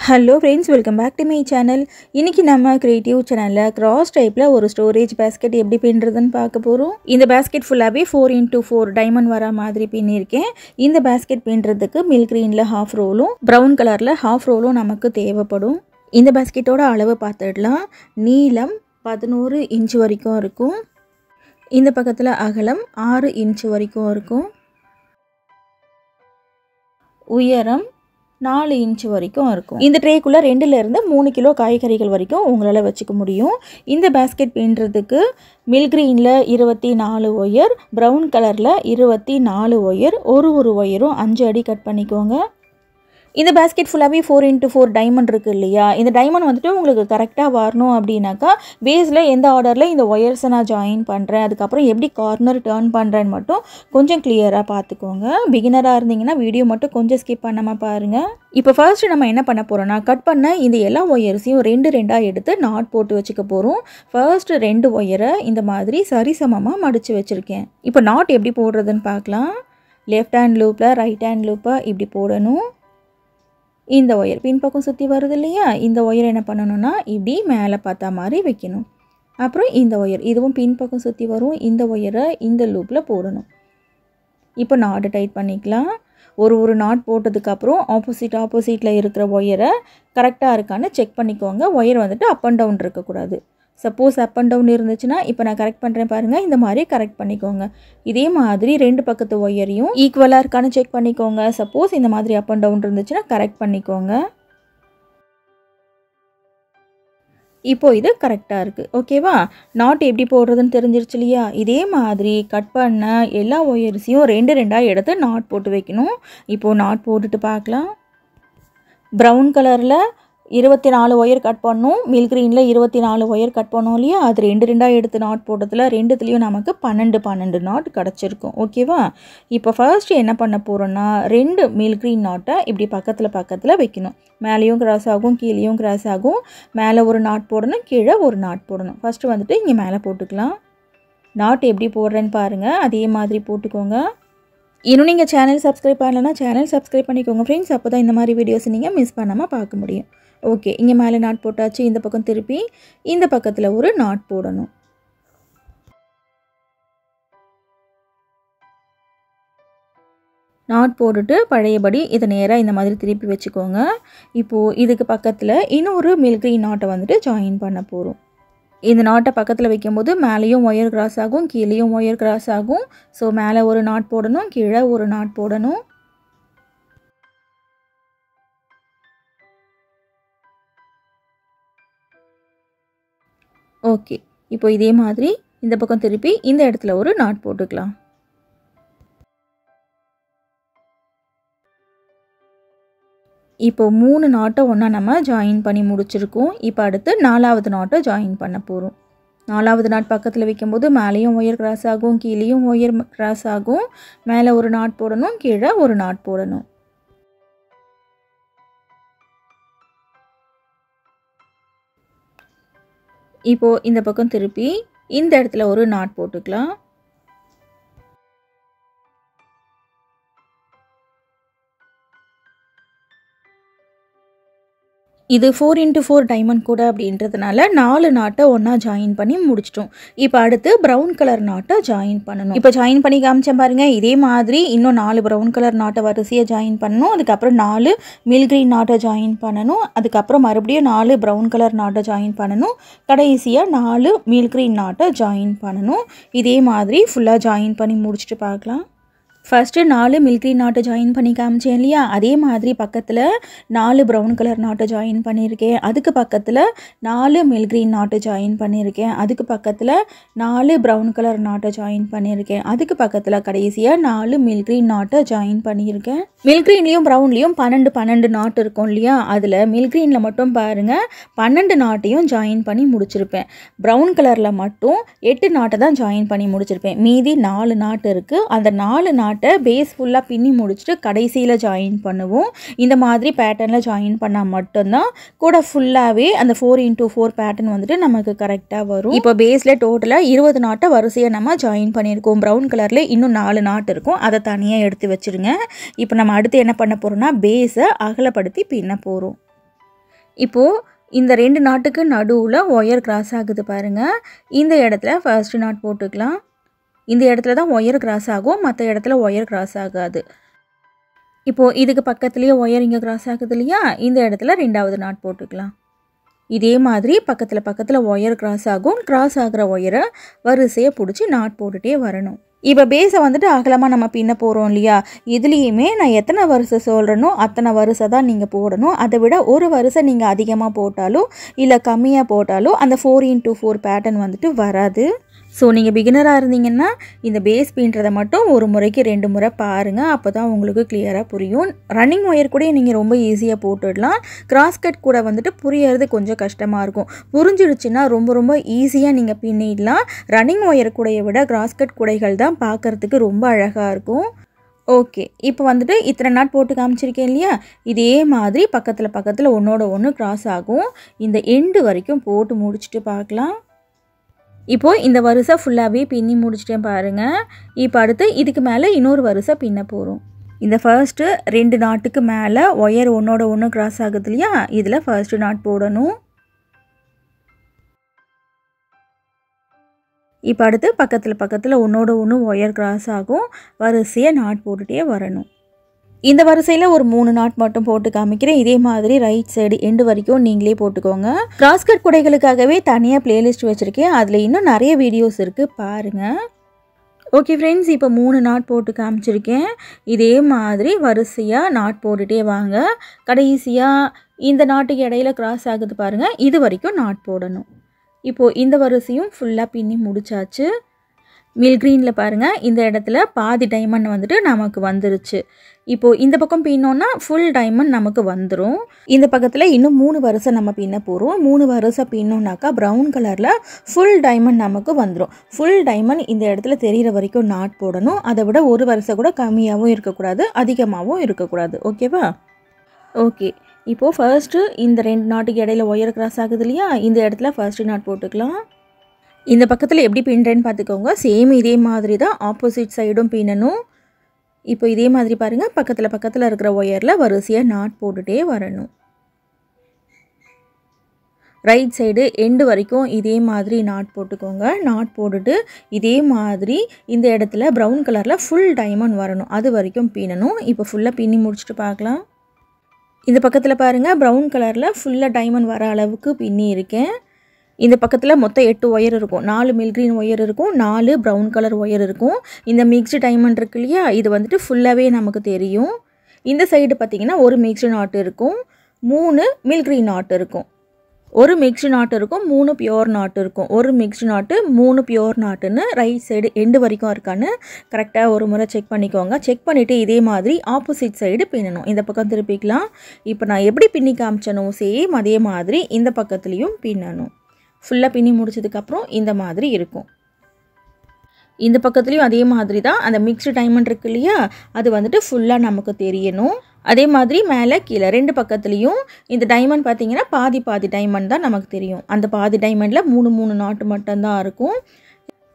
Hello friends, welcome back to my channel. இன்னைக்கு நம்ம creative channelல cross typeல ஒரு storage basket எப்படி பின்றதுன்னு பார்க்க போறோம். இந்த basket ஃபுல்லாவே 4x4 diamond வர மாதிரி பின்னிருக்கேன். இந்த basket பின்றதுக்கு milk greenல half rollும் brown colorல half rollும் நமக்கு தேவைப்படும். இந்த basketோட அளவு பார்த்துடலாம். நீளம் 11 இன்ச் வரைக்கும் இருக்கும். இந்த பக்கத்துல அகலம் 6 இன்ச் வரைக்கும் இருக்கும். உயரம் 4 இன்ச் வரைக்கும் இருக்கும். இந்த ட்ரேக்குள்ள 2 ல இருந்து 3 கிலோ காய்கறிகள் வரைக்கும் உங்களால வச்சுக்க முடியும். இந்த பாஸ்கெட் பின்றதுக்கு மில்க் கிரீன்ல 24 ஒயர், பிரவுன் கலர்ல 24 ஒயர், ஒரு ஒயரும் 5 அடி கட் பண்ணிக்கோங்க. இந்த பாஸ்கெட் ஃபுல்லாவே 4x4 டைமண்ட் இருக்கு இல்லையா? இந்த டைமண்ட் வந்துட்டு உங்களுக்கு கரெக்ட்டா வரணும் அப்படினாக்கா பேஸ்ல எந்த ஆர்டர்ல இந்த ஒயர்ஸ் நான் ஜாயின் பண்றேன், அதுக்கு அப்புறம் எப்படி கார்னர் டர்ன் பண்றேன்னு மட்டும் கொஞ்சம் கிளியரா பாத்துக்கோங்க. பிகினரா இருந்தீங்கன்னா வீடியோ மட்டும் கொஞ்சம் ஸ்கிப் பண்ணாம பாருங்க. இப்போ ஃபர்ஸ்ட் நம்ம என்ன பண்ண போறோம்னா கட் பண்ண இந்த எல்லா ஒயர்ஸையும் ரெண்டா எடுத்து நாட் போட்டு வச்சுக்க போறோம். ஃபர்ஸ்ட் 2 ஒயரை இந்த மாதிரி சரிசமமா மடிச்சு வச்சிருக்கேன். இப்போ நாட் எப்படி போடுறதுன்னு பார்க்கலாம். லெஃப்ட் ஹேண்ட் லூப்ல ரைட் ஹேண்ட் லூப்பை இப்படி போடணும். இந்த ஒயர் பின்பக்கம் சுற்றி வருது இல்லையா? இந்த ஒயர் என்ன பண்ணணும்னா இப்படி மேலே பார்த்தா மாதிரி வைக்கணும். அப்புறம் இந்த ஒயர் இதுவும் பின்பக்கம் சுற்றி வரும். இந்த ஒயரை இந்த லூப்பில் போடணும். இப்போ நாட் டைட் பண்ணிக்கலாம். ஒரு நாட் போட்டதுக்கப்புறம் ஆப்போசிட்டில் இருக்கிற ஒயரை கரெக்டாக இருக்கான்னு செக் பண்ணிக்கோங்க. ஒயர் வந்துட்டு அப் அண்ட் டவுன் இருக்கக்கூடாது. சப்போஸ் அப் அண்ட் டவுன் இருந்துச்சுன்னா இப்போ நான் கரெக்ட் பண்ணுறேன் பாருங்கள், இந்த மாதிரி கரெக்ட் பண்ணிக்கோங்க. இதே மாதிரி 2 பக்கத்து ஒயரையும் ஈக்குவலாக இருக்கான்னு செக் பண்ணிக்கோங்க. சப்போஸ் இந்த மாதிரி அப் அண்ட் டவுன் இருந்துச்சுன்னா கரெக்ட் பண்ணிக்கோங்க. இப்போ இது கரெக்டாக இருக்குது. ஓகேவா? நாட் எப்படி போடுறதுன்னு தெரிஞ்சிருச்சு இல்லையா? இதே மாதிரி கட் பண்ண எல்லா ஒயர்ஸையும் 2 எடுத்து நாட் போட்டு வைக்கணும். இப்போது நாட் போட்டுட்டு பார்க்கலாம். ப்ரௌன் கலரில் 24 ஒயர் கட் பண்ணோம். மில்க் கிரீனில் 24 ஒயர் கட் பண்ணோம் இல்லையா? அது 2 எடுத்து நாட் போட்டதில் 2த்துலேயும் நமக்கு 12 நாட் கிடச்சிருக்கும். ஓகேவா? இப்போ ஃபர்ஸ்ட் என்ன பண்ண போகிறோன்னா 2 மில்க் கிரீன் நாட்டை இப்படி பக்கத்தில் வைக்கணும். மேலேயும் கிராஸ் ஆகும், கீழேயும் கிராஸ் ஆகும். மேலே ஒரு நாட் போடணும், கீழே ஒரு நாட் போடணும். ஃபர்ஸ்ட் வந்துட்டு இங்கே மேலே போட்டுக்கலாம். நாட் எப்படி போடுறேன்னு பாருங்கள், அதே மாதிரி போட்டுக்கோங்க. இன்னும் நீங்கள் சேனல் சப்ஸ்கிரைப் பண்ணலைன்னா சேனல் சப்ஸ்கிரைப் பண்ணிக்கோங்க ஃப்ரெண்ட்ஸ். அப்போ தான் இந்த மாதிரி வீடியோஸ் நீங்கள் மிஸ் பண்ணாமல் பார்க்க முடியும். ஓகே, இங்கே மேலே நாட் போட்டாச்சு. இந்த பக்கம் திருப்பி இந்த பக்கத்தில் ஒரு நாட் போடணும். நாட் போட்டுட்டு பழையபடி இதை நேராக இந்த மாதிரி திருப்பி வச்சுக்கோங்க. இப்போது இதுக்கு பக்கத்தில் இன்னொரு மில்க் கிரீன் நாட்டை வந்துட்டு ஜாயின் பண்ண போகிறோம். இந்த நாட்டை பக்கத்தில் வைக்கும்போது மேலேயும் ஒயர் கிராஸ் ஆகும், கீழேயும் ஒயர் கிராஸ் ஆகும். ஸோ மேலே ஒரு நாட் போடணும், கீழே ஒரு நாட் போடணும். ஓகே, இப்போ இதே மாதிரி இந்த பக்கம் திருப்பி இந்த இடத்துல ஒரு நாட் போட்டுக்கலாம். இப்போ 3 நாட்டை ஒன்றா நம்ம ஜாயின் பண்ணி முடிச்சிருக்கோம். இப்போ அடுத்து 4வது நாட்டை ஜாயின் பண்ண போகிறோம். 4வது நாட் பக்கத்தில் வைக்கும்போது மேலேயும் ஒயர் கிராஸ் ஆகும், கீழேயும் ஒயர் கிராஸ் ஆகும். மேலே ஒரு நாட் போடணும், கீழே ஒரு நாட் போடணும். இப்போது இந்த பக்கம் திருப்பி இந்த இடத்துல ஒரு நாட் போட்டுக்கலாம். இது 4x4 டைமண்ட் கூட அப்படின்றதுனால 4 நாட்டை ஒன்றா ஜாயின் பண்ணி முடிச்சிட்டோம். இப்போ அடுத்து ப்ரௌன் கலர் நாட்டை ஜாயின் பண்ணணும். இப்போ ஜாயின் பண்ணி காமிச்சேன் பாருங்கள். இதே மாதிரி இன்னும் 4 ப்ரௌன் கலர் நாட்டை வரிசையாக ஜாயின் பண்ணணும். அதுக்கப்புறம் 4 மில்க் கிரீன் நாட்டை ஜாயின் பண்ணணும். அதுக்கப்புறம் மறுபடியும் 4 ப்ரௌன் கலர் நாட்டை ஜாயின் பண்ணணும். கடைசியாக 4 மில்க் கிரீன் நாட்டை ஜாயின் பண்ணணும். இதே மாதிரி ஃபுல்லாக ஜாயின் பண்ணி முடிச்சுட்டு பார்க்கலாம். ஃபர்ஸ்ட்டு 4 மில்க் கிரீன் நாட்டை ஜாயின் பண்ணி காமிச்சேன் இல்லையா? அதே மாதிரி பக்கத்தில் 4 ப்ரௌன் கலர் நாட்டை ஜாயின் பண்ணியிருக்கேன். அதுக்கு பக்கத்தில் 4 மில்க் கிரீன் நாட்டை ஜாயின் பண்ணியிருக்கேன். அதுக்கு பக்கத்தில் 4 ப்ரௌன் கலர் நாட்டை ஜாயின் பண்ணியிருக்கேன். அதுக்கு பக்கத்தில் கடைசியாக 4 மில்க் கிரீன் நாட்டை ஜாயின் பண்ணியிருக்கேன். மில்க் கிரீன்லேயும் ப்ரௌன்லேயும் 12 நாட் இருக்கும் இல்லையா? அதில் மில்க் கிரீனில் மட்டும் பாருங்கள் 12 நாட்டையும் ஜாயின் பண்ணி முடிச்சிருப்பேன். ப்ரௌன் கலரில் மட்டும் 8 நாட்டை தான் ஜாயின் பண்ணி முடிச்சிருப்பேன். மீதி 4 நாட்டு இருக்குது. அந்த 4 நாட் பேஸ் ஃபுல்லாக பின்னி முடிச்சுட்டு கடைசியில் ஜாயின் பண்ணுவோம். இந்த மாதிரி பேட்டர்னில் ஜாயின் பண்ணால் மட்டும்தான் கூட ஃபுல்லாகவே அந்த 4x4 பேட்டர்ன் வந்துட்டு நமக்கு கரெக்டாக வரும். இப்போ பேஸில் டோட்டலாக 20 நாட்டை வரிசையாக நம்ம ஜாயின் பண்ணியிருக்கோம். ப்ரௌன் கலரில் இன்னும் 4 நாட் இருக்கும், அதை தனியாக எடுத்து வச்சுருங்க. இப்போ நம்ம அடுத்து என்ன பண்ண போகிறோம்னா பேஸை அகலப்படுத்தி பின்ன போகிறோம். இப்போது இந்த 2 நாட்டுக்கு நடுவில் ஒயர் கிராஸ் ஆகுது பாருங்கள். இந்த இடத்துல ஃபர்ஸ்ட் நாட் போட்டுக்கலாம். இந்த இடத்துல தான் ஒயர் கிராஸ் ஆகும், மற்ற இடத்துல ஒயர் கிராஸ் ஆகாது. இப்போது இதுக்கு பக்கத்துலேயே ஒயர் இங்கே கிராஸ் ஆகுது இல்லையா, இந்த இடத்துல 2வது நாட் போட்டுக்கலாம். இதே மாதிரி பக்கத்தில் ஒயர் கிராஸ் ஆகும். கிராஸ் ஆகிற ஒயரை வரிசையை பிடிச்சி நாட் போட்டுகிட்டே வரணும். இப்போ பேஸை வந்துட்டு அகலமாக நம்ம பின்ன போகிறோம் இல்லையா, இதுலேயுமே நான் எத்தனை வரிசை சொல்கிறேனோ அத்தனை வரிசை தான் நீங்கள் போடணும். அதை விட ஒரு வரிசை நீங்கள் அதிகமாக போட்டாலும் இல்லை கம்மியாக போட்டாலும் அந்த 4x4 பேட்டர்ன் வந்துட்டு வராது. ஸோ நீங்கள் பிகினராக இருந்தீங்கன்னா இந்த பேஸ் பின்னுறதை மட்டும் ஒரு முறைக்கு 2 முறை பாருங்கள். அப்போ தான் உங்களுக்கு கிளியராக புரியும். ரன்னிங் ஒயர் கூட நீங்கள் ரொம்ப ஈஸியாக போட்டுடலாம். கிராஸ்கட் கூட வந்துட்டு புரியறது கொஞ்சம் கஷ்டமாக இருக்கும். புரிஞ்சிடுச்சுன்னா ரொம்ப ஈஸியாக நீங்கள் பின்னிடலாம். ரன்னிங் ஒயர் கூடையை விட கிராஸ்கட் கூடைகள் தான் பார்க்குறதுக்கு ரொம்ப அழகாக இருக்கும். ஓகே, இப்போ வந்துட்டு இத்தனை நாட் போட்டு காமிச்சிருக்கேன் இல்லையா, இதே மாதிரி பக்கத்தில் ஒன்றோட ஒன்று கிராஸ் ஆகும். இந்த எண்டு வரைக்கும் போட்டு முடிச்சுட்டு பார்க்கலாம். இப்போது இந்த வரிசை ஃபுல்லாகவே பின்னி முடிச்சிட்டேன் பாருங்கள். இப்போ அடுத்து இதுக்கு மேலே இன்னொரு வரிசை பின்ன போகிறோம். இந்த ஃபர்ஸ்ட்டு 2 நாட்டுக்கு மேலே ஒயர் ஒன்றோட ஒன்று கிராஸ் ஆகுது இல்லையா, இதில் ஃபர்ஸ்ட் நாட் போடணும். இப்போ அடுத்து பக்கத்தில் ஒன்றோட ஒன்று ஒயர் கிராஸ் ஆகும். வரிசையை நாட் போட்டுகிட்டே வரணும். இந்த வரிசையில் ஒரு 3 நாட் மட்டும் போட்டு காமிக்கிறேன். இதே மாதிரி ரைட் சைடு எண்டு வரைக்கும் நீங்களே போட்டுக்கோங்க. கிராஸ்கட் குடைகளுக்காகவே தனியாக பிளேலிஸ்ட் வச்சுருக்கேன். அதில் இன்னும் நிறைய வீடியோஸ் இருக்குது, பாருங்கள். ஓகே ஃப்ரெண்ட்ஸ், இப்போ 3 நாட் போட்டு காமிச்சிருக்கேன். இதே மாதிரி வரிசையாக நாட் போட்டுகிட்டே வாங்க. கடைசியாக இந்த நாட்டுக்கு இடையில கிராஸ் ஆகுது பாருங்கள், இது வரைக்கும் நாட் போடணும். இப்போது இந்த வரிசையும் ஃபுல்லாக பின்னி முடிச்சாச்சு. மில் க்ரீனில் பாருங்கள், இந்த இடத்துல பாதி டைமண்ட் வந்துட்டு நமக்கு வந்துருச்சு. இப்போது இந்த பக்கம் பின்னோன்னா ஃபுல் டைமண்ட் நமக்கு வந்துடும். இந்த பக்கத்தில் இன்னும் 3 வரிசை நம்ம பின்ன போகிறோம். 3 வரிசை பின்னோன்னாக்கா ப்ரௌன் கலரில் ஃபுல் டைமண்ட் நமக்கு வந்துடும். ஃபுல் டைமண்ட் இந்த இடத்துல தெரிகிற வரைக்கும் நாட் போடணும். அதை விட ஒரு வரிசை கூட கம்மியாகவும் இருக்கக்கூடாது, அதிகமாகவும் இருக்கக்கூடாது. ஓகேவா? ஓகே, இப்போது ஃபர்ஸ்ட்டு இந்த 2 நாட்டுக்கு இடையில ஒயர் கிராஸ் ஆகுது இல்லையா, இந்த இடத்துல ஃபர்ஸ்ட் நாட் போட்டுக்கலாம். இந்த பக்கத்தில் எப்படி பின்னுறேன்னு பார்த்துக்கோங்க. சேம் இதே மாதிரி தான் ஆப்போசிட் சைடும் பின்னணும். இப்போ இதே மாதிரி பாருங்கள், பக்கத்தில் இருக்கிற ஒயரில் வரிசையாக நாட் போட்டுகிட்டே வரணும். ரைட் சைடு எண்டு வரைக்கும் இதே மாதிரி நாட் போட்டுக்கோங்க. நாட் போட்டுட்டு இதே மாதிரி இந்த இடத்துல ப்ரௌன் கலரில் ஃபுல் டைமண்ட் வரணும், அது வரைக்கும் பின்னணும். இப்போ ஃபுல்லாக பின்னி முடிச்சுட்டு பார்க்கலாம். இந்த பக்கத்தில் பாருங்கள், ப்ரௌன் கலரில் ஃபுல்லாக டைமண்ட் வர அளவுக்கு பின்னி இருக்கேன். இந்த பக்கத்தில் மொத்தம் 8 ஒயர் இருக்கும். 4 மில் க்ரீன் ஒயர் இருக்கும், 4 ப்ரௌன் கலர் ஒயர் இருக்கும். இந்த மிக்ஸ்டு டைமண்ட் இருக்கு இல்லையா, இது வந்துட்டு ஃபுல்லாகவே நமக்கு தெரியும். இந்த சைடு பார்த்திங்கன்னா ஒரு மிக்ஸ்டு நாட் இருக்கும், 3 மில் க்ரீன் நாட் இருக்கும். ஒரு மிக்ஸ்டு நாட் இருக்கும், 3 பியோர் நாட் இருக்கும். ஒரு மிக்ஸ்டு நாட்டு 3 பியோர் நாட்டுன்னு ரைட் சைடு எண்டு வரைக்கும் இருக்கான்னு கரெக்டாக ஒரு முறை செக் பண்ணிக்கோங்க. செக் பண்ணிவிட்டு இதே மாதிரி ஆப்போசிட் சைடு பின்னணும். இந்த பக்கம் திருப்பிக்கலாம். இப்போ நான் எப்படி பின்னி காமிச்சனோ சேம் அதே மாதிரி இந்த பக்கத்துலேயும் பின்னணும். ஃபுல்லாக பின்னி முடிச்சதுக்கப்புறம் இந்த மாதிரி இருக்கும். இந்த பக்கத்துலேயும் அதே மாதிரி தான் அந்த மிக்ஸ்டு டைமண்ட் இருக்கு இல்லையா, அது வந்துட்டு ஃபுல்லாக நமக்கு தெரியணும். அதே மாதிரி மேலே கீழே 2 பக்கத்துலேயும் இந்த டைமண்ட் பார்த்திங்கன்னா பாதி டைமண்ட் தான் நமக்கு தெரியும். அந்த பாதி டைமண்டில் 3 நாட்டு மட்டும்தான் இருக்கும்.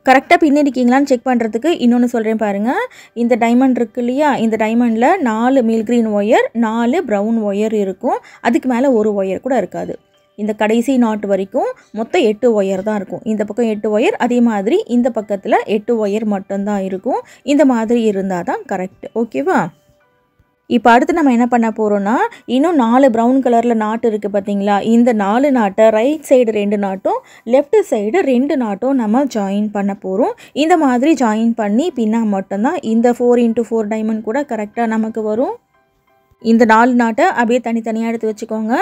கரெக்டாக பின்னிருக்கீங்களான்னு செக் பண்ணுறதுக்கு இன்னொன்று சொல்கிறேன் பாருங்கள். இந்த டைமண்ட் இருக்கு இல்லையா, இந்த டைமண்டில் 4 mill green wire, 4 brown wire இருக்கும். அதுக்கு மேலே ஒரு ஒயர் கூட இருக்காது. இந்த கடைசி நாட் வரைக்கும் மொத்தம் 8 ஒயர் தான் இருக்கும். இந்த பக்கம் 8 ஒயர், அதே மாதிரி இந்த பக்கத்தில் 8 ஒயர் மட்டும்தான் இருக்கும். இந்த மாதிரி இருந்தால் தான் கரெக்ட். ஓகேவா? இப்போ அடுத்து நம்ம என்ன பண்ண போகிறோன்னா, இன்னும் 4 ப்ரௌன் கலரில் நாட்டு இருக்குது பார்த்தீங்களா, இந்த 4 நாட்டை ரைட் சைடு 2 நாட்டும் லெஃப்ட் சைடு 2 நாட்டும் நம்ம ஜாயின் பண்ண போகிறோம். இந்த மாதிரி ஜாயின் பண்ணி பின்னா மட்டும்தான் இந்த 4x4 டைமண்ட் கூட கரெக்டாக நமக்கு வரும். இந்த 4 நாட்டை அப்படியே தனித்தனியாக எடுத்து வச்சுக்கோங்க.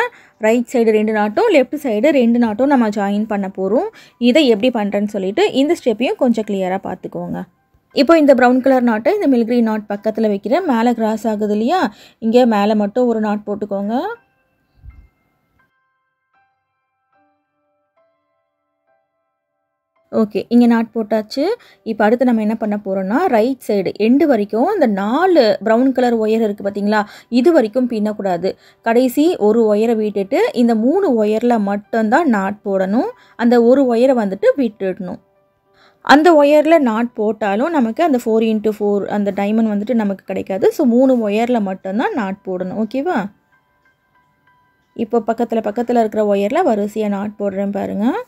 ரைட் சைடு 2 நாட்டும் லெஃப்ட் சைடு 2 நாட்டும் நம்ம ஜாயின் பண்ண போகிறோம். இதை எப்படி பண்ணுறேன்னு சொல்லிட்டு இந்த ஸ்டெப்பையும் கொஞ்சம் கிளியராக பார்த்துக்கோங்க. இப்போ இந்த ப்ரௌன் கலர் நாட்டை இந்த மில் க்ரீன் நாட் பக்கத்தில் வைக்கிறேன். மேலே கிராஸ் ஆகுது இல்லையா, இங்கே மேலே மட்டும் ஒரு நாட் போட்டுக்கோங்க. ஓகே, இங்கே நாட் போட்டாச்சு. இப்போ அடுத்து நம்ம என்ன பண்ண போகிறோம்னா, ரைட் சைடு எண்டு வரைக்கும் இந்த 4 ப்ரௌன் கலர் ஒயர் இருக்குது பார்த்தீங்களா, இது வரைக்கும் பின்னக்கூடாது. கடைசி ஒரு ஒயரை விட்டுட்டு இந்த 3 ஒயரில் மட்டும்தான் நாட் போடணும். அந்த ஒரு ஒயரை வந்துட்டு விட்டுடணும். அந்த ஒயரில் நாட் போட்டாலும் நமக்கு அந்த 4x4 அந்த டைமண்ட் வந்துட்டு நமக்கு கிடைக்காது. ஸோ 3 ஒயரில் மட்டும்தான் நாட் போடணும். ஓகேவா? இப்போ பக்கத்தில் இருக்கிற ஒயரில் வரிசையாக நாட் போடுறேன் பாருங்கள்.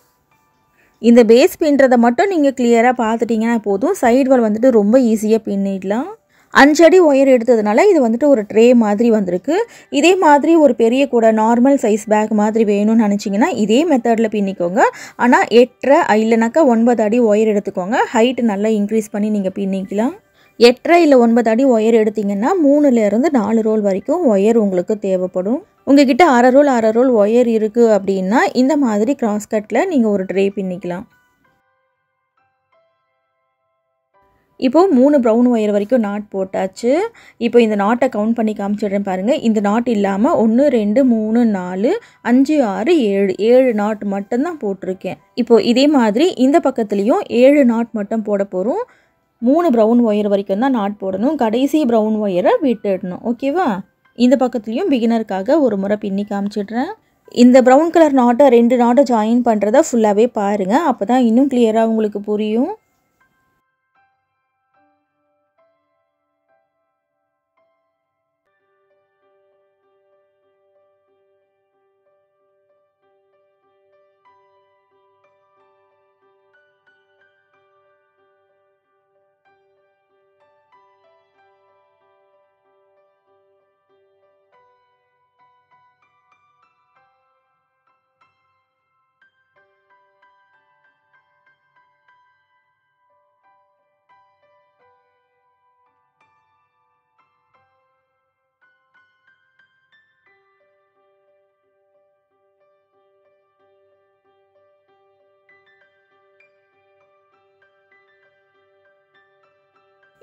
இந்த பேஸ் பின்னுறதை மட்டும் நீங்கள் கிளியராக பார்த்துட்டிங்கன்னா போதும். சைடு வால் வந்துட்டு ரொம்ப ஈஸியாக பின்னிடலாம். 5 அடி ஒயர் எடுத்ததுனால இது வந்துட்டு ஒரு ட்ரே மாதிரி வந்திருக்கு. இதே மாதிரி ஒரு பெரிய கூட நார்மல் சைஸ் பேக் மாதிரி வேணும்னு நினச்சிங்கன்னா இதே மெத்தடில் பின்னிக்கோங்க. ஆனால் 8.5 இல்லைனாக்கா 9 அடி ஒயர் எடுத்துக்கோங்க. ஹைட்டு நல்லா இன்க்ரீஸ் பண்ணி நீங்கள் பின்னிக்கலாம். 8.5 இல்லை 9 அடி ஒயர் எடுத்திங்கன்னா 3லேருந்து 4 ரோல் வரைக்கும் ஒயர் உங்களுக்கு தேவைப்படும். உங்ககிட்ட 1/2 ரோல் ஒயர் இருக்குது அப்படின்னா இந்த மாதிரி கிராஸ் கட்டில் நீங்கள் ஒரு ட்ரே பின்னிக்கலாம். இப்போது 3 ப்ரௌன் ஒயர் வரைக்கும் நாட் போட்டாச்சு. இப்போ இந்த நாட்டை கவுண்ட் பண்ணி காமிச்சிடுறேன் பாருங்கள். இந்த நாட் இல்லாமல் 1 2 3 4 5 6 7 நாட் மட்டும்தான் போட்டிருக்கேன். இப்போது இதே மாதிரி இந்த பக்கத்துலேயும் 7 நாட் மட்டும் போட போகிறோம். 3 ப்ரௌன் ஒயர் வரைக்கும் தான் நாட் போடணும். கடைசி ப்ரௌன் ஒயரை விட்டுடணும். ஓகேவா? இந்த பக்கத்துலேயும் பிகினருக்காக ஒரு முறை பின்னி காமிச்சிடுறேன். இந்த ப்ரௌன் கலர் நாட்டை 2 நாட்டை ஜாயின் பண்ணுறதை ஃபுல்லாகவே பாருங்கள். அப்போ தான் இன்னும் கிளியராக உங்களுக்கு புரியும்.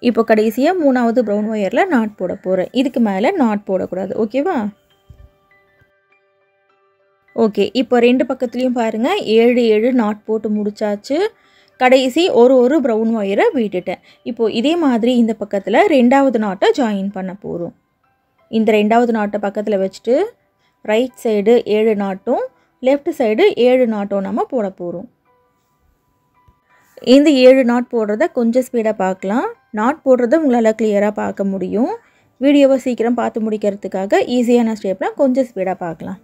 இப்போ கடைசியாக 3வது ப்ரௌன் ஒயரில் நாட் போட போகிறேன். இதுக்கு மேலே நாட் போடக்கூடாது. ஓகேவா? ஓகே. இப்போ 2 பக்கத்துலேயும் பாருங்கள் 7 நாட் போட்டு முடிச்சாச்சு. கடைசி ஒரு ப்ரௌன் ஒயரை விட்டுட்டேன். இப்போது இதே மாதிரி இந்த பக்கத்தில் 2வது நாட்டை ஜாயின் பண்ண போகிறோம். இந்த 2வது நாட்டை பக்கத்தில் வச்சுட்டு ரைட் சைடு 7 நாட்டும் லெஃப்ட் சைடு 7 நாட்டும் நம்ம போட போகிறோம். இந்த 7 நாட் போடுறத கொஞ்சம் ஸ்பீடாக பார்க்கலாம். நாட் போடுறத உங்களால் கிளியராக பார்க்க முடியும். வீடியோவை சீக்கிரம் பார்த்து முடிக்கிறதுக்காக ஈஸியான ஸ்டெப்லாம் கொஞ்சம் ஸ்பீடாக பார்க்கலாம்.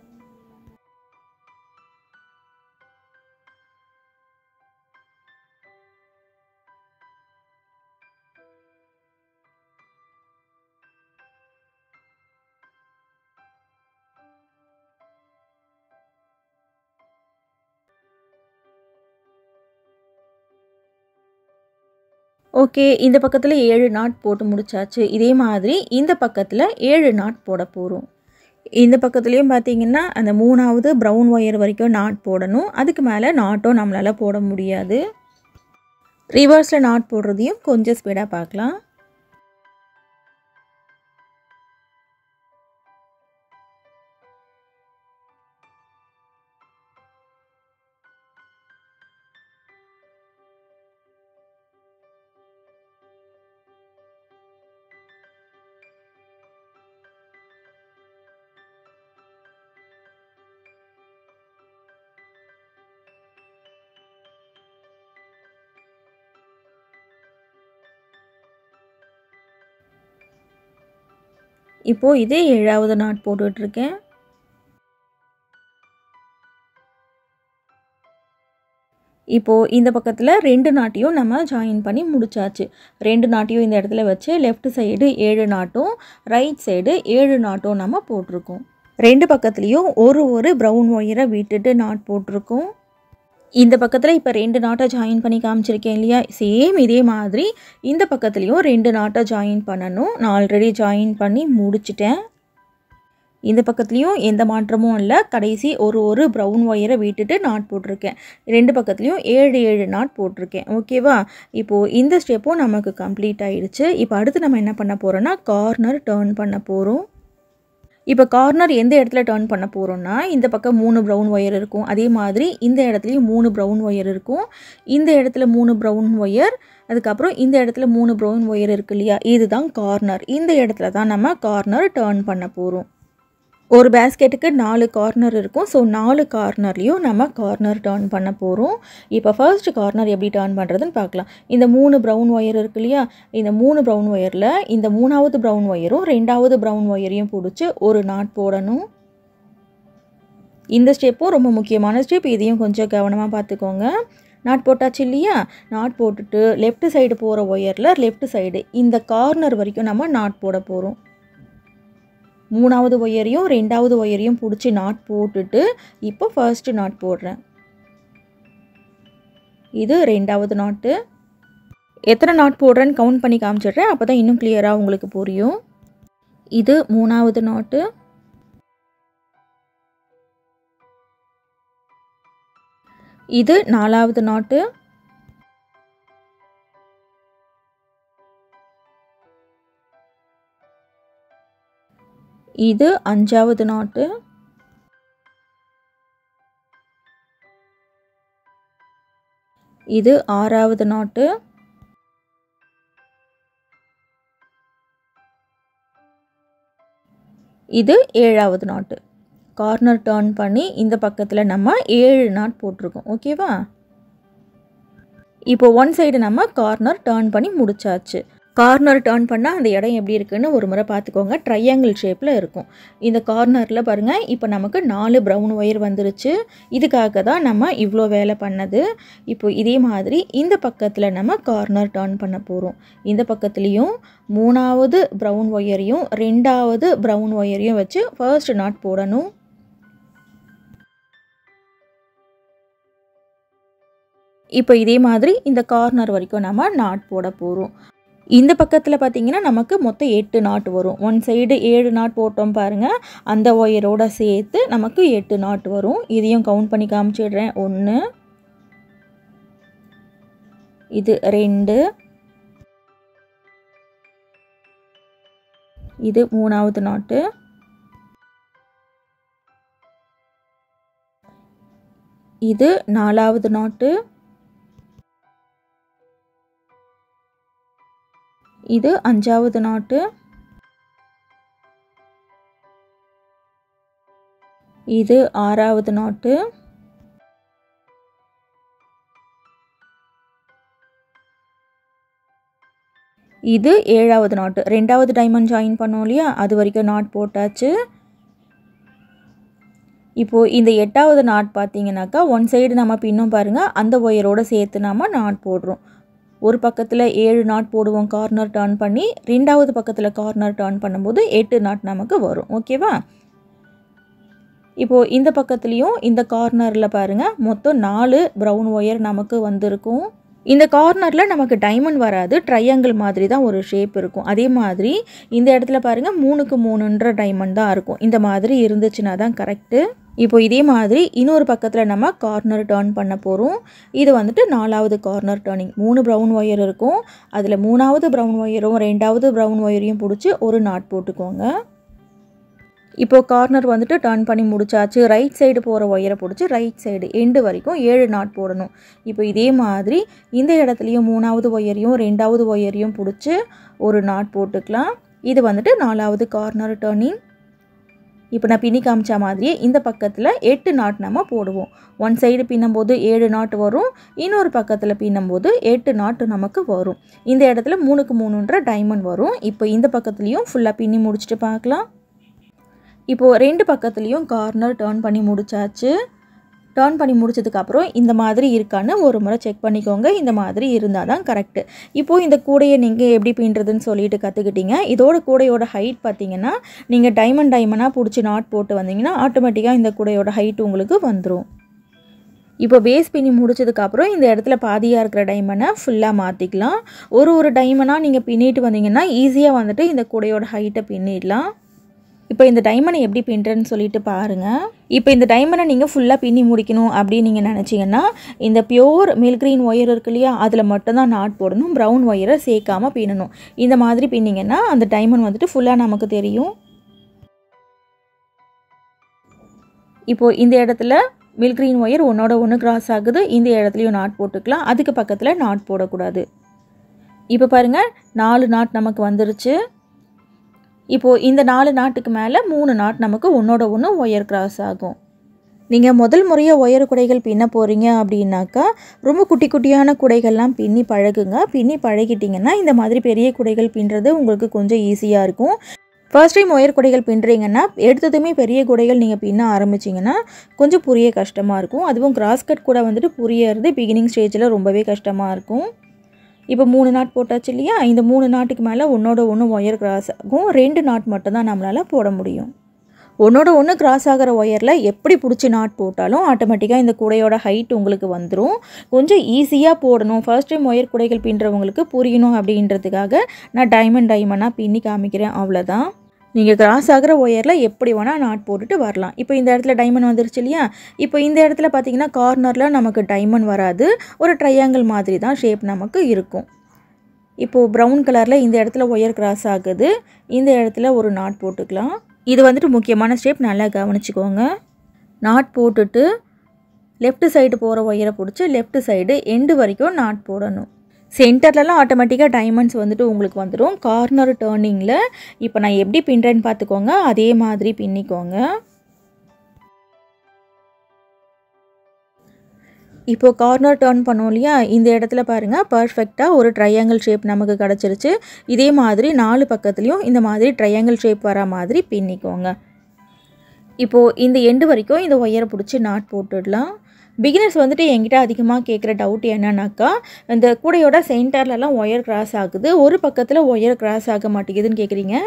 ஓகே. இந்த பக்கத்தில் 7 நாட் போட்டு முடிச்சாச்சு. இதே மாதிரி இந்த பக்கத்தில் 7 நாட் போட போகிறோம். இந்த பக்கத்துலேயும் பார்த்தீங்கன்னா அந்த 3வது ப்ரௌன் ஒயர் வரைக்கும் நாட் போடணும். அதுக்கு மேலே நாட்டும் நம்மளால் போட முடியாது. ரிவர்ஸில் நாட் போடுறதையும் கொஞ்சம் ஸ்பீடாக பார்க்கலாம். இப்போது இதே 7வது நாட் போட்டுட்ருக்கேன். இப்போது இந்த பக்கத்தில் 2 நாட்டையும் நம்ம ஜாயின் பண்ணி முடிச்சாச்சு. 2 நாட்டையும் இந்த இடத்துல வச்சு லெஃப்ட் சைடு 7 நாட்டும் ரைட் சைடு 7 நாட்டும் நம்ம போட்டிருக்கோம். 2 பக்கத்துலேயும் ஒரு ப்ரௌன் ஒயரை விட்டுட்டு நாட் போட்டிருக்கோம். இந்த பக்கத்தில் இப்போ 2 நாட்டை ஜாயின் பண்ணி காமிச்சிருக்கேன் இல்லையா? சேம் இதே மாதிரி இந்த பக்கத்துலேயும் 2 நாட்டை ஜாயின் பண்ணணும். நான் ஆல்ரெடி ஜாயின் பண்ணி முடிச்சிட்டேன். இந்த பக்கத்துலேயும் எந்த மாற்றமும் இல்லை. கடைசி ஒரு ப்ரௌன் ஒயரை விட்டுட்டு நாட் போட்டிருக்கேன். 2 பக்கத்துலேயும் 7 நாட் போட்டிருக்கேன். ஓகேவா? இப்போது இந்த ஸ்டெப்பும் நமக்கு கம்ப்ளீட் ஆகிடுச்சு. இப்போ அடுத்து நம்ம என்ன பண்ண போகிறோன்னா கார்னர் டர்ன் பண்ண போகிறோம். இப்போ கார்னர் எந்த இடத்துல டர்ன் பண்ண போகிறோன்னா இந்த பக்கம் 3 ப்ரௌன் ஒயர் இருக்கும். அதே மாதிரி இந்த இடத்துலையும் 3 ப்ரௌன் ஒயர் இருக்கும். இந்த இடத்துல 3 ப்ரௌன் ஒயர், அதுக்கப்புறம் இந்த இடத்துல 3 ப்ரௌன் ஒயர் இருக்குது இல்லையா? இதுதான் கார்னர். இந்த இடத்துல தான் நம்ம கார்னர் டர்ன் பண்ண போகிறோம். ஒரு பேஸ்கெட்டுக்கு 4 கார்னர் இருக்கும். ஸோ 4 கார்னர்லேயும் நம்ம கார்னர் டர்ன் பண்ண போகிறோம். இப்போ ஃபர்ஸ்ட் கார்னர் எப்படி டர்ன் பண்ணுறதுன்னு பார்க்கலாம். இந்த 3 ப்ரௌன் ஒயர் இருக்கு இல்லையா? இந்த 3 ப்ரௌன் ஒயரில் இந்த 3வது ப்ரௌன் ஒயரும் 2வது ப்ரௌன் ஒயரையும் பிடிச்சி ஒரு நாட் போடணும். இந்த ஸ்டெப்பும் ரொம்ப முக்கியமான ஸ்டெப். இதையும் கொஞ்சம் கவனமாக பார்த்துக்கோங்க. நாட் போட்டாச்சு இல்லையா? நாட் போட்டுட்டு லெஃப்ட் சைடு போகிற ஒயரில் லெஃப்ட் சைடு இந்த கார்னர் வரைக்கும் நம்ம நாட் போட போகிறோம். 3வது ஒயரையும் 2வது ஒயரையும் பிடிச்சி நாட் போட்டுட்டு இப்போ ஃபர்ஸ்ட் நாட் போடுறேன். இது 2வது நாட்டு. எத்தனை நாட் போடுறேன்னு கவுண்ட் பண்ணி காமிச்சிடுறேன், அப்போ தான் இன்னும் கிளியராக உங்களுக்கு புரியும். இது 3வது நாட்டு. இது 4வது நாட்டு. இது 5வது நாட்டு. இது 6வது நாட்டு. இது 7வது நாட்டு. கார்னர் டர்ன் பண்ணி இந்த பக்கத்தில் நம்ம 7 நாட் போட்டிருக்கோம். ஓகேவா? இப்போ ஒன் சைடு நம்ம கார்னர் டர்ன் பண்ணி முடிச்சாச்சு. கார்னர் டர்ன் பண்ணால் அந்த இடம் எப்படி இருக்குன்னு ஒரு முறை பார்த்துக்கோங்க. ட்ரையாங்கிள் ஷேப்பில் இருக்கும். இந்த கார்னரில் பாருங்கள், இப்போ நமக்கு 4 ப்ரௌன் ஒயர் வந்துருச்சு. இதுக்காக தான் நம்ம இவ்வளோ வேலை பண்ணது. இப்போ இதே மாதிரி இந்த பக்கத்தில் நம்ம கார்னர் டர்ன் பண்ண போகிறோம். இந்த பக்கத்துலேயும் 3வது ப்ரௌன் ஒயரையும் 2வது ப்ரௌன் ஒயரையும் வச்சு ஃபர்ஸ்ட் நாட் போடணும். இப்போ இதே மாதிரி இந்த கார்னர் வரைக்கும் நம்ம நாட் போட போகிறோம். இந்த பக்கத்தில் பார்த்திங்கன்னா நமக்கு மொத்தம் 8 நாட் வரும். ஒன் சைடு 7 நாட் போட்டோம் பாருங்கள், அந்த ஒயரோட சேர்த்து நமக்கு 8 நாட் வரும். இதையும் கவுண்ட் பண்ணி காமிச்சிடுறேன். 1, இது 2, இது 3வது நாட்டு, இது 4வது நாட்டு, இது 5வது நாட்டு, இது 6வது நாட்டு, இது 7வது நாட்டு. 2வது டைமண்ட் ஜாயின் பண்ணோம் இல்லையா, அது வரைக்கும் நாட் போட்டாச்சு. இப்போது இந்த 8வது நாட் பார்த்தீங்கன்னாக்கா ஒன் சைடு நம்ம பின்னும் பாருங்கள், அந்த ஒயரோடு சேர்த்து நம்ம நாட் போடுறோம். ஒரு பக்கத்தில் 7 நாட் போடுவோம் கார்னர் டர்ன் பண்ணி, 2வது பக்கத்தில் கார்னர் டர்ன் பண்ணும்போது 8 நாட் நமக்கு வரும். ஓகேவா? இப்போது இந்த பக்கத்துலேயும் இந்த கார்னரில் பாருங்கள், மொத்தம் 4 ப்ரௌன் ஒயர் நமக்கு வந்திருக்கும். இந்த கார்னரில் நமக்கு டைமண்ட் வராது, ட்ரையாங்கிள் மாதிரி தான் ஒரு ஷேப் இருக்கும். அதே மாதிரி இந்த இடத்துல பாருங்கள் 3க்கு 3ன்ற டைமண்ட் தான் இருக்கும். இந்த மாதிரி இருந்துச்சுன்னா தான் கரெக்டு. இப்போ இதே மாதிரி இன்னொரு பக்கத்தில் நம்ம கார்னர் டர்ன் பண்ண போகிறோம். இது வந்துட்டு 4வது கார்னர் டர்னிங். 3 ப்ரௌன் ஒயர் இருக்கும். அதில் 3வது ப்ரௌன் ஒயரும் 2வது ப்ரௌன் ஒயரையும் பிடிச்சி ஒரு நாட் போட்டுக்கோங்க. இப்போது கார்னர் வந்துட்டு டர்ன் பண்ணி முடிச்சாச்சு. ரைட் சைடு போகிற ஒயரை பிடிச்சி ரைட் சைடு எண்டு வரைக்கும் 7 நாட் போடணும். இப்போ இதே மாதிரி இந்த இடத்துலையும் 3வது ஒயரையும் 2வது ஒயரையும் பிடிச்சி ஒரு நாட் போட்டுக்கலாம். இது வந்துட்டு 4வது கார்னர் டர்னிங். இப்போ நான் பின்னி காமிச்ச மாதிரியே இந்த பக்கத்தில் 8 நாட் நம்ம போடுவோம். ஒன் சைடு பின்னும்போது 7 நாட் வரும், இன்னொரு பக்கத்தில் பின்னும்போது 8 நாட் நமக்கு வரும். இந்த இடத்துல 3க்கு 3ன்ற டைமண்ட் வரும். இப்போ இந்த பக்கத்துலேயும் ஃபுல்லாக பின்னி முடிச்சுட்டு பார்க்கலாம். இப்போது 2 பக்கத்துலேயும் கார்னர் டர்ன் பண்ணி முடிச்சாச்சு. டர்ன் பண்ணி முடிச்சதுக்கப்புறம் இந்த மாதிரி இருக்கான்னு ஒரு முறை செக் பண்ணிக்கோங்க. இந்த மாதிரி இருந்தால் தான் கரெக்டு. இப்போது இந்த கூடையை நீங்கள் எப்படி பின்னுறதுன்னு சொல்லிட்டு கற்றுக்கிட்டீங்க. இதோட கூடையோட ஹைட் பார்த்திங்கன்னா நீங்கள் டைமண்டாக பிடிச்சி நாட் போட்டு வந்தீங்கன்னா ஆட்டோமேட்டிக்காக இந்த கூடையோட ஹைட் உங்களுக்கு வந்துடும். இப்போ பேஸ் பின்னி முடிச்சதுக்கப்புறம் இந்த இடத்துல பாதியாக இருக்கிற டைமண்டை ஃபுல்லாக மாற்றிக்கலாம். ஒரு டைமண்டாக நீங்கள் பின்னிட்டு வந்தீங்கன்னா ஈஸியாக வந்துட்டு இந்த கூடையோட ஹைட்டை பின்னிடலாம். இப்போ இந்த டைமண்டை எப்படி பின்னுறேன்னு சொல்லிட்டு பாருங்கள். இப்போ இந்த டைமண்டை நீங்கள் ஃபுல்லாக பின்னி முடிக்கணும் அப்படின்னு நீங்கள் நினச்சிங்கன்னா இந்த பியோர் மில்க் க்ரீன் ஒயர் இருக்கு இல்லையா, அதில் மட்டும்தான் நாட் போடணும். ப்ரௌன் ஒயரை சேர்க்காமல் பின்னணும். இந்த மாதிரி பின்னிங்கன்னா அந்த டைமண்ட் வந்துட்டு ஃபுல்லாக நமக்கு தெரியும். இப்போது இந்த இடத்துல மில்க் க்ரீன் ஒயர் ஒன்றோட ஒன்று கிராஸ் ஆகுது. இந்த இடத்துலையும் நாட் போட்டுக்கலாம். அதுக்கு பக்கத்தில் நாட் போடக்கூடாது. இப்போ பாருங்கள் 4 நாட் நமக்கு வந்துருச்சு. இப்போது இந்த 4 நாட்டுக்கு மேலே 3 நாட் நமக்கு ஒன்றோட ஒன்று ஒயர் கிராஸ் ஆகும். நீங்கள் முதல் முறையாக ஒயர் குடைகள் பின்ன போகிறீங்க அப்படின்னாக்கா ரொம்ப குட்டி குட்டியான குடைகள்லாம் பின்னி பழகுங்க. பின்னி பழகிட்டிங்கன்னா இந்த மாதிரி பெரிய குடைகள் பின்னுறது உங்களுக்கு கொஞ்சம் ஈஸியாக இருக்கும். ஃபர்ஸ்ட் டைம் ஒயர் குடைகள் பின்னுறீங்கன்னா எடுத்ததுமே பெரிய குடைகள் நீங்கள் பின்ன ஆரம்பிச்சிங்கன்னா கொஞ்சம் புரிய கஷ்டமாக இருக்கும். அதுவும் கிராஸ் கட் கூட வந்துட்டு புரியறது பிகினிங் ஸ்டேஜில் ரொம்பவே கஷ்டமாக இருக்கும். இப்போ 3 நாட் போட்டாச்சு இல்லையா? இந்த 3 நாட்டுக்கு மேலே ஒன்றோட ஒன்று ஒயர் கிராஸ் ஆகும். 2 நாட் மட்டும்தான் நம்மளால் போட முடியும். ஒன்றோட ஒன்று கிராஸ் ஆகிற ஒயரில் எப்படி பிடிச்சி நாட் போட்டாலும் ஆட்டோமேட்டிக்காக இந்த கூடையோட ஹைட் உங்களுக்கு வந்துடும். கொஞ்சம் ஈஸியாக போடணும், ஃபர்ஸ்ட் டைம் ஒயர் குடைகள் பின்னுறவங்களுக்கு புரியணும் அப்படின்றதுக்காக நான் டைமண்டாக பின்னி காமிக்கிறேன், அவ்வளோதான். நீங்கள் கிராஸ் ஆகிற ஒயரில் எப்படி வேணால் நாட் போட்டுட்டு வரலாம். இப்போ இந்த இடத்துல டைமண்ட் வந்துருச்சு இல்லையா? இப்போ இந்த இடத்துல பார்த்திங்கன்னா கார்னரில் நமக்கு டைமண்ட் வராது, ஒரு ட்ரையாங்கிள் மாதிரி தான் ஷேப் நமக்கு இருக்கும். இப்போது ப்ரௌன் கலரில் இந்த இடத்துல ஒயர் கிராஸ் ஆகுது, இந்த இடத்துல ஒரு நாட் போட்டுக்கலாம். இது வந்துட்டு முக்கியமான ஸ்டெப், நல்லா கவனிச்சுக்கோங்க. நாட் போட்டுட்டு லெஃப்ட் சைடு போகிற ஒயரை பிடிச்சி லெஃப்ட் சைடு எண்டு வரைக்கும் நாட் போடணும். சென்டர்லலாம் ஆட்டோமேட்டிக்காக டைமண்ட்ஸ் வந்துட்டு உங்களுக்கு வந்துடும். கார்னர் டேர்னிங்கில் இப்போ நான் எப்படி பின்னுறேன்னு பார்த்துக்கோங்க, அதே மாதிரி பின்னிக்கோங்க. இப்போது கார்னர் டர்ன் பண்ணோம் இல்லையா? இந்த இடத்துல பாருங்கள், பர்ஃபெக்டாக ஒரு ட்ரையாங்கிள் ஷேப் நமக்கு கிடச்சிருச்சு. இதே மாதிரி 4 பக்கத்துலேயும் இந்த மாதிரி ட்ரையாங்கிள் ஷேப் வர மாதிரி பின்னிக்கோங்க. இப்போது இந்த எண்டு வரைக்கும் இந்த ஒயரை பிடிச்சி நாட் போட்டுடலாம். பிகினர்ஸ் வந்துட்டு என்கிட்ட அதிகமாக கேட்குற டவுட் என்னன்னாக்கா, இந்த கூடையோட சென்டர்லலாம் ஒயர் கிராஸ் ஆகுது, ஒரு பக்கத்தில் ஒயர் கிராஸ் ஆக மாட்டேங்குதுன்னு கேட்குறீங்க.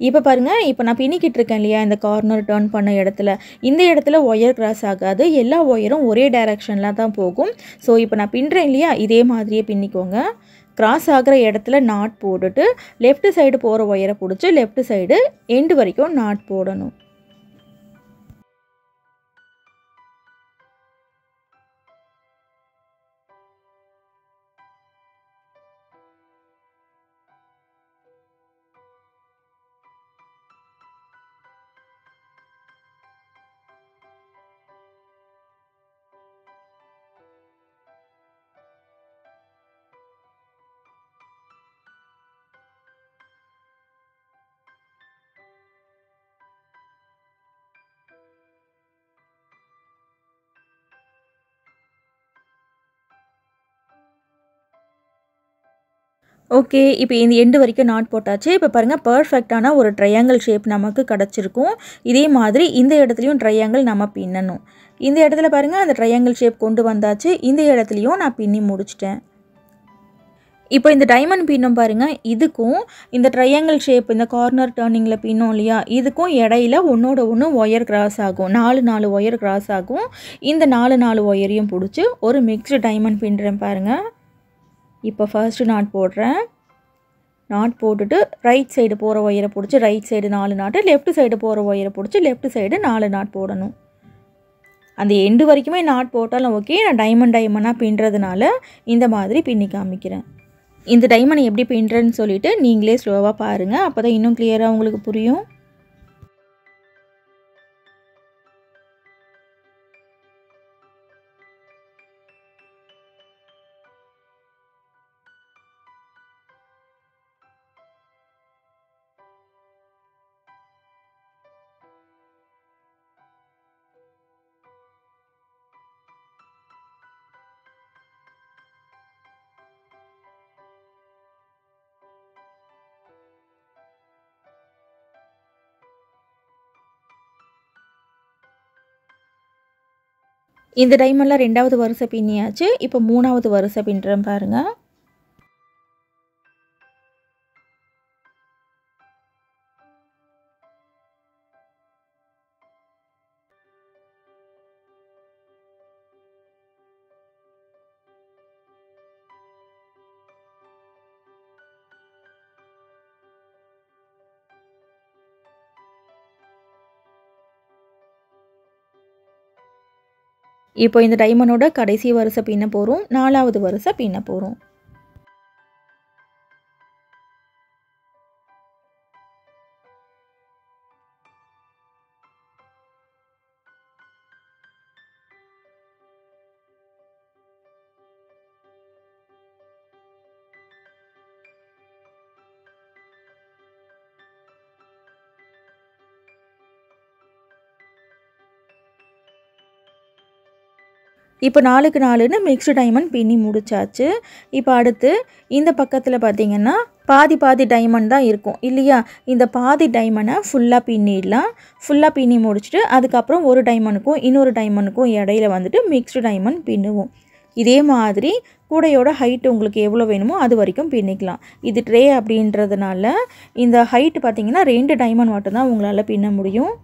இப்போ பாருங்கள், இப்போ நான் பின்னிக்கிட்டு இருக்கேன் இல்லையா, இந்த கார்னர் டர்ன் பண்ண இடத்துல, இந்த இடத்துல ஒயர் கிராஸ் ஆகாது, எல்லா ஒயரும் ஒரே டைரெக்ஷனில் தான் போகும். ஸோ இப்போ நான் பின்னுறேன் இல்லையா, இதே மாதிரியே பின்னிக்கோங்க. கிராஸ் ஆகிற இடத்துல நாட் போட்டுட்டு லெஃப்ட் சைடு போகிற ஒயரை பிடிச்சி லெஃப்ட் சைடு எண்டு வரைக்கும் நாட் போடணும். ஓகே, இப்போ இந்த எண்டு வரைக்கும் நாட் போட்டாச்சு. இப்போ பாருங்கள், பர்ஃபெக்டான ஒரு ட்ரையாங்கிள் ஷேப் நமக்கு கிடச்சிருக்கும். இதே மாதிரி இந்த இடத்துலையும் ட்ரையாங்கிள் நம்ம பின்னணும். இந்த இடத்துல பாருங்கள், அந்த ட்ரையாங்கிள் ஷேப் கொண்டு வந்தாச்சு. இந்த இடத்துலையும் நான் பின்னி முடிச்சிட்டேன். இப்போ இந்த டைமண்ட் பின்னும் பாருங்கள், இதுக்கும் இந்த ட்ரையாங்கிள் ஷேப் இந்த கார்னர் டர்னிங்கில் பின்னோம் இல்லையா, இதுக்கும் இடையில ஒன்றோட ஒன்று ஒயர் கிராஸ் ஆகும். 4 ஒயர் கிராஸ் ஆகும். இந்த 4 ஒயரையும் பிடிச்சி ஒரு மிக்ஸ்டு டைமண்ட் பின்னுறேன் பாருங்கள். இப்போ ஃபர்ஸ்ட்டு நாட் போடுறேன். நாட் போட்டுட்டு ரைட் சைடு போகிற ஒயரை பிடிச்சி ரைட் சைடு 4 நாட்டு, லெஃப்ட் சைடு போகிற ஒயரை பிடிச்சி லெஃப்ட் சைடு 4 நாட் போடணும். அந்த எண்டு வரைக்குமே நாட் போட்டாலும் ஓகே, நான் டைமண்டாக பின்னுறதுனால இந்த மாதிரி பின்னி காமிக்கிறேன். இந்த டைமண்ட் எப்படி பின்னுறேன்னு சொல்லிவிட்டு நீங்களே ஸ்லோவாக பாருங்கள், அப்போ தான் இன்னும் கிளியராக உங்களுக்கு புரியும். இந்த டைமண்டில் 2வது வரிசை பின்னியாச்சு. இப்போ 3வது வரிசை பின்னுறேன் பாருங்கள். இப்போ இந்த டைமண்டோட கடைசி வரிசை பின்ன போகிறோம், 4வது வரிசை பின்ன போகிறோம். இப்போ 4க்கு 4ன்னு மிக்ஸ்டு டைமண்ட் பின்னி முடிச்சாச்சு. இப்போ அடுத்து இந்த பக்கத்தில் பார்த்திங்கன்னா பாதி பாதி டைமண்ட் தான் இருக்கும் இல்லையா? இந்த பாதி டைமண்டை ஃபுல்லாக பின்னிடலாம். ஃபுல்லாக பின்னி முடிச்சுட்டு அதுக்கப்புறம் ஒரு டைமண்டுக்கும் இன்னொரு டைமண்டுக்கும் இடையில வந்துட்டு மிக்ஸ்டு டைமண்ட் பின்னுவோம். இதே மாதிரி கூடையோட ஹைட் உங்களுக்கு எவ்வளோ வேணுமோ அது வரைக்கும் பின்னிக்கலாம். இது ட்ரே அப்படின்றதுனால இந்த ஹைட் பார்த்திங்கன்னா 2 டைமண்ட் மட்டும்தான் உங்களால் பின்ன முடியும்.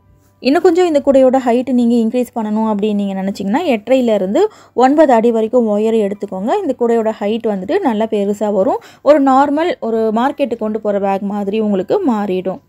இன்னும் கொஞ்சம் இந்த கூடையோட ஹைட்டு நீங்கள் இன்க்ரீஸ் பண்ணணும் அப்படின்னு நீங்கள் நினச்சிங்கன்னா 8.5லேருந்து 9 அடி வரைக்கும் ஒயர் எடுத்துக்கோங்க. இந்த கூடையோட ஹைட் வந்துட்டு நல்லா பெருசாக வரும். ஒரு நார்மல் ஒரு மார்க்கெட்டுக்கு கொண்டு போகிற பேக் மாதிரி உங்களுக்கு மாறிடும்.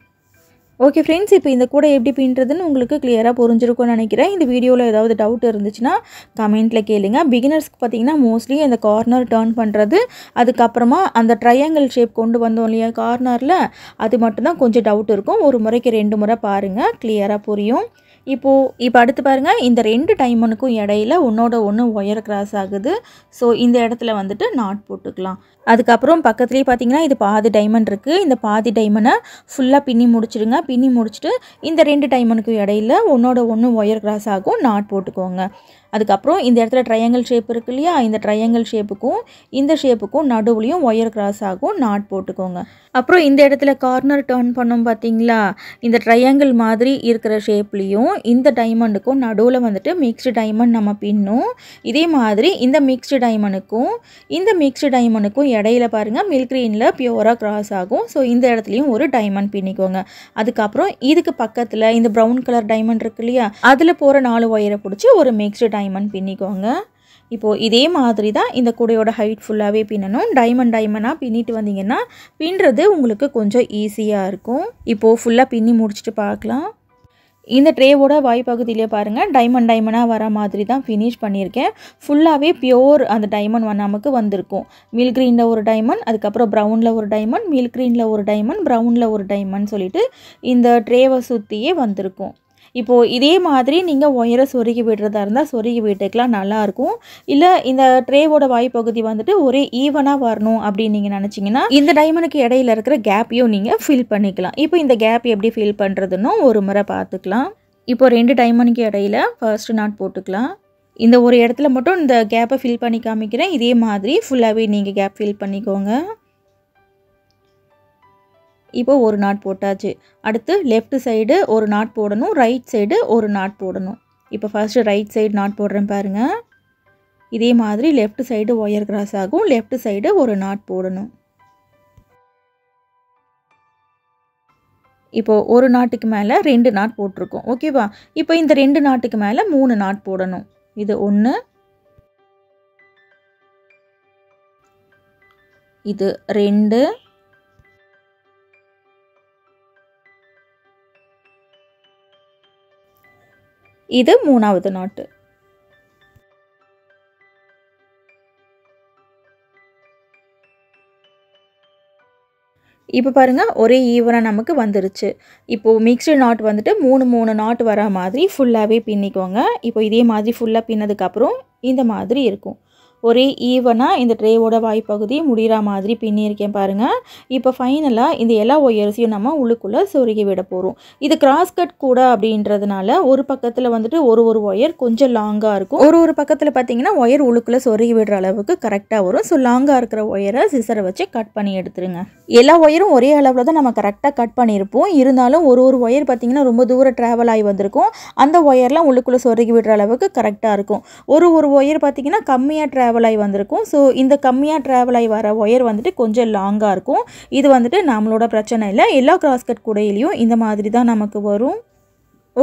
ஓகே ஃப்ரெண்ட்ஸ், இப்போ இந்த கூடை எப்படி பின்னுறதுன்னு உங்களுக்கு கிளியராக புரிஞ்சிருக்கும்னு நினைக்கிறேன். இந்த வீடியோவில் ஏதாவது டவுட் இருந்துச்சுன்னா கமெண்ட்டில் கேளுங்க. பிகினர்ஸ்க்கு பார்த்தீங்கன்னா மோஸ்ட்லி அந்த கார்னர் டர்ன் பண்ணுறது, அதுக்கப்புறமா அந்த ட்ரையாங்கிள் ஷேப் கொண்டு வந்தோம் இல்லையா கார்னரில், அது மட்டும்தான் கொஞ்சம் டவுட் இருக்கும். ஒரு முறைக்கு 2 முறை பாருங்கள், கிளியராக புரியும். இப்போ அடுத்து பாருங்கள், இந்த 2 டைமண்டுக்கும் இடையில ஒன்றோட ஒன்று ஒயர் கிராஸ் ஆகுது. ஸோ இந்த இடத்துல வந்துட்டு நாட் போட்டுக்கலாம். அதுக்கப்புறம் பக்கத்துலேயே பார்த்தீங்கன்னா இது பாதி டைமண்ட் இருக்குது. இந்த பாதி டைமண்டை ஃபுல்லாக பின்னி முடிச்சிடுங்க. பின்னி முடிச்சுட்டு இந்த 2 டைமண்டுக்கும் இடையில ஒன்றோட ஒன்று ஒயர் கிராஸ் ஆகும், நாட் போட்டுக்கோங்க. அதுக்கப்புறம் இந்த இடத்துல ட்ரையாங்கிள் ஷேப் இருக்கு இல்லையா, இந்த ட்ரையாங்கிள் ஷேப்புக்கும் இந்த ஷேப்புக்கும் நடுவுலையும் ஒயர் கிராஸ் ஆகும், நாட் போட்டுக்கோங்க. அப்புறம் இந்த இடத்துல கார்னர் டர்ன் பண்ணோம் பார்த்தீங்களா, இந்த ட்ரையாங்கிள் மாதிரி இருக்கிற ஷேப்லேயும் இந்த டைமண்டுக்கும் நடுவில் வந்துட்டு மிக்ஸ்டு டைமண்ட் நம்ம பின்னும். இதே மாதிரி இந்த மிக்ஸ்டு டைமண்டுக்கும் இந்த மிக்ஸ்டு டைமண்டுக்கும் இடையில பாருங்கள் மில்க் கிரீனில் பியூராக கிராஸ் ஆகும். ஸோ இந்த இடத்துலையும் ஒரு டைமண்ட் பின்னிக்கோங்க. அதுக்கப்புறம் இதுக்கு பக்கத்தில் இந்த ப்ரௌன் கலர் டைமண்ட் இருக்கு இல்லையா, அதில் போகிற 4 ஒயரை பிடிச்சி ஒரு மிக்ஸ்டு டைமண்ட் பின்னிக்கோங்க. இப்போது இதே மாதிரி தான் இந்த கூடையோட ஹைட் ஃபுல்லாகவே பின்னணும். டைமண்டாக பின்னிட்டு வந்தீங்கன்னா பின்னுறது உங்களுக்கு கொஞ்சம் ஈஸியாக இருக்கும். இப்போது ஃபுல்லாக பின்னி முடிச்சுட்டு பார்க்கலாம். இந்த ட்ரேவோட வாய்ப்பகுதியிலே பாருங்கள் டைமண்டாக வர மாதிரி தான் ஃபினிஷ் பண்ணியிருக்கேன். ஃபுல்லாகவே பியோர் அந்த டைமண்ட் நமக்கு வந்திருக்கும். மில்க் க்ரீனில் ஒரு டைமண்ட், அதுக்கப்புறம் ப்ரௌனில் ஒரு டைமண்ட், மில்க் க்ரீனில் ஒரு டைமண்ட், ப்ரௌனில் ஒரு டைமண்ட் சொல்லிட்டு இந்த ட்ரேவை சுற்றியே வந்திருக்கும். இப்போது இதே மாதிரி நீங்கள் ஒயரை சொருகி விடுறதா இருந்தால் சொருகி விட்டுக்கலாம், நல்லாயிருக்கும். இல்லை இந்த ட்ரேவோட வாய்ப்பகுதி வந்துட்டு ஒரே ஈவனாக வரணும் அப்படின்னு நீங்கள் நினச்சிங்கன்னா இந்த டைமண்டுக்கு இடையில இருக்கிற கேப்பையும் நீங்கள் ஃபில் பண்ணிக்கலாம். இப்போ இந்த கேப் எப்படி ஃபில் பண்ணுறதுன்னு ஒரு முறை பார்த்துக்கலாம். இப்போ 2 டைமண்டுக்கு இடையில ஃபர்ஸ்ட் நாட் போட்டுக்கலாம். இந்த ஒரு இடத்துல மட்டும் இந்த கேப்பை ஃபில் பண்ணி காமிக்கிறேன். இதே மாதிரி ஃபுல்லாகவே நீங்கள் கேப் ஃபில் பண்ணிக்கோங்க. இப்போ ஒரு நாட் போட்டாச்சு. அடுத்து லெஃப்ட் சைடு ஒரு நாட் போடணும், ரைட் சைடு ஒரு நாட் போடணும். இப்போ ஃபர்ஸ்ட்டு ரைட் சைடு நாட் போடுறேன் பாருங்கள். இதே மாதிரி லெஃப்ட் சைடு ஒயர் கிராஸ் ஆகும், லெஃப்ட் சைடு ஒரு நாட் போடணும். இப்போது ஒரு நாட்டுக்கு மேலே 2 நாட் போட்டிருக்கோம், ஓகேவா? இப்போ இந்த 2 நாட்டுக்கு மேலே 3 நாட் போடணும். இது 1, இது 2, இது 3வது நாட்டு. இப்போ பாருங்கள் ஒரே ஈவனாக நமக்கு வந்துருச்சு. இப்போது மிக்ஸ்டு நாட் வந்துட்டு 3 நாட் வர மாதிரி ஃபுல்லாகவே பின்னிக்கோங்க. இப்போ இதே மாதிரி ஃபுல்லாக பின்னதுக்கப்புறம் இந்த மாதிரி இருக்கும். ஒரே ஈவனாக இந்த ட்ரேவோட வாய்ப்பகுதி முடிகிற மாதிரி பின்னியிருக்கேன் பாருங்கள். இப்போ ஃபைனலாக இந்த எல்லா ஒயர்ஸையும் நம்ம உள்ளுக்குள்ளே சொருகி விட போகிறோம். இது கிராஸ் கட் கூட அப்படின்றதுனால ஒரு பக்கத்தில் வந்துட்டு ஒரு ஒயர் கொஞ்சம் லாங்காக இருக்கும், ஒரு பக்கத்தில் பார்த்தீங்கன்னா ஒயர் உள்ளுக்குள்ளே சொருகி விடுற அளவுக்கு கரெக்டாக வரும். ஸோ லாங்காக இருக்கிற ஒயரை சிசரை வச்சு கட் பண்ணி எடுத்துருங்க. எல்லா ஒயரும் ஒரே அளவில் தான் நம்ம கரெக்டாக கட் பண்ணியிருப்போம். இருந்தாலும் ஒரு ஒயர் பார்த்திங்கன்னா ரொம்ப தூரம் ட்ராவல் ஆகி வந்திருக்கும். அந்த ஒயர்லாம் உள்ளுக்குள்ளே சொருகி விடுற அளவுக்கு கரெக்டாக இருக்கும். ஒரு ஒயர் பார்த்திங்கன்னா கம்மியாக ட்ராவல் ஆகி வந்திருக்கும். ஸோ இந்த கம்மியாக ட்ராவல் ஆகி வர ஒயர் வந்துட்டு கொஞ்சம் லாங்காக இருக்கும். இது வந்துட்டு நம்மளோட பிரச்சனை இல்லை. எல்லா கிராஸ் கட் கூடையிலையும் இந்த மாதிரி தான் நமக்கு வரும்.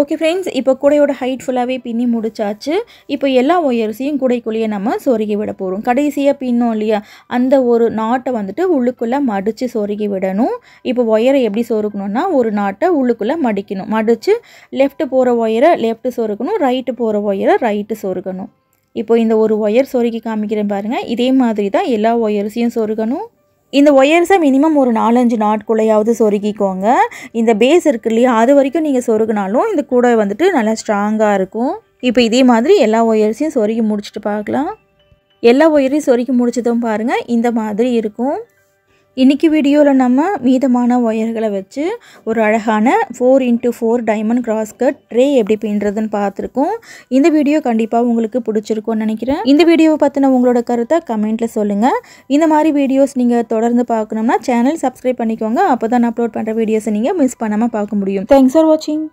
ஓகே ஃப்ரெண்ட்ஸ், இப்போ கூடையோட ஹைட் ஃபுல்லாகவே பின்னி முடிச்சாச்சு. இப்போ எல்லா ஒயர்ஸையும் கூடைக்குள்ளேயே நம்ம சொருகி விட போகிறோம். கடைசியாக பின்னோம் இல்லையா, அந்த ஒரு நாட்டை வந்துட்டு உள்ளுக்குள்ளே மடித்து சொருகி விடணும். இப்போ ஒயரை எப்படி சொருக்கணும்னா ஒரு நாட்டை உள்ளுக்குள்ளே மடிக்கணும். மடித்து லெஃப்ட்டு போகிற ஒயரை லெஃப்ட்டு சொருக்கணும், ரைட்டு போகிற ஒயரை ரைட்டு சொருக்கணும். இப்போ இந்த ஒரு ஒயர் சொருகி காமிக்கிறேன் பாருங்கள். இதே மாதிரி தான் எல்லா ஒயர்ஸையும் சொருகணும். இந்த ஒயர்ஸை மினிமம் ஒரு 4-5 நாட்குள்ளையாவது சொருகிக்கோங்க. இந்த பேஸ் இருக்கு இல்லையா, அது வரைக்கும் நீங்கள் சொருகினாலும் இந்த கூடை வந்துட்டு நல்லா ஸ்ட்ராங்காக இருக்கும். இப்போ இதே மாதிரி எல்லா ஒயர்ஸையும் சொருகி முடிச்சுட்டு பார்க்கலாம். எல்லா ஒயரையும் சொருகி முடிச்சதும் பாருங்கள் இந்த மாதிரி இருக்கும். இன்றைக்கி வீடியோவில் நம்ம மீதமான ஒயர்களை வச்சு ஒரு அழகான 4x4 diamond cross cut tray எப்படி பின்னுறதுன்னு பார்த்துருக்கோம். இந்த வீடியோ கண்டிப்பாக உங்களுக்கு பிடிச்சிருக்கும்னு நினைக்கிறேன். இந்த வீடியோவை பற்றின உங்களோட கருத்தை கமெண்ட்டில் சொல்லுங்கள். இந்த மாதிரி வீடியோஸ் நீங்கள் தொடர்ந்து பார்க்கணும்னா சேனல் சப்ஸ்கிரைப் பண்ணிக்கோங்க. அப்போ தான் அப்லோட் பண்ணுற வீடியோஸை நீங்கள் மிஸ் பண்ணாமல் பார்க்க முடியும். தேங்க்ஸ் ஃபார் வாட்சிங்.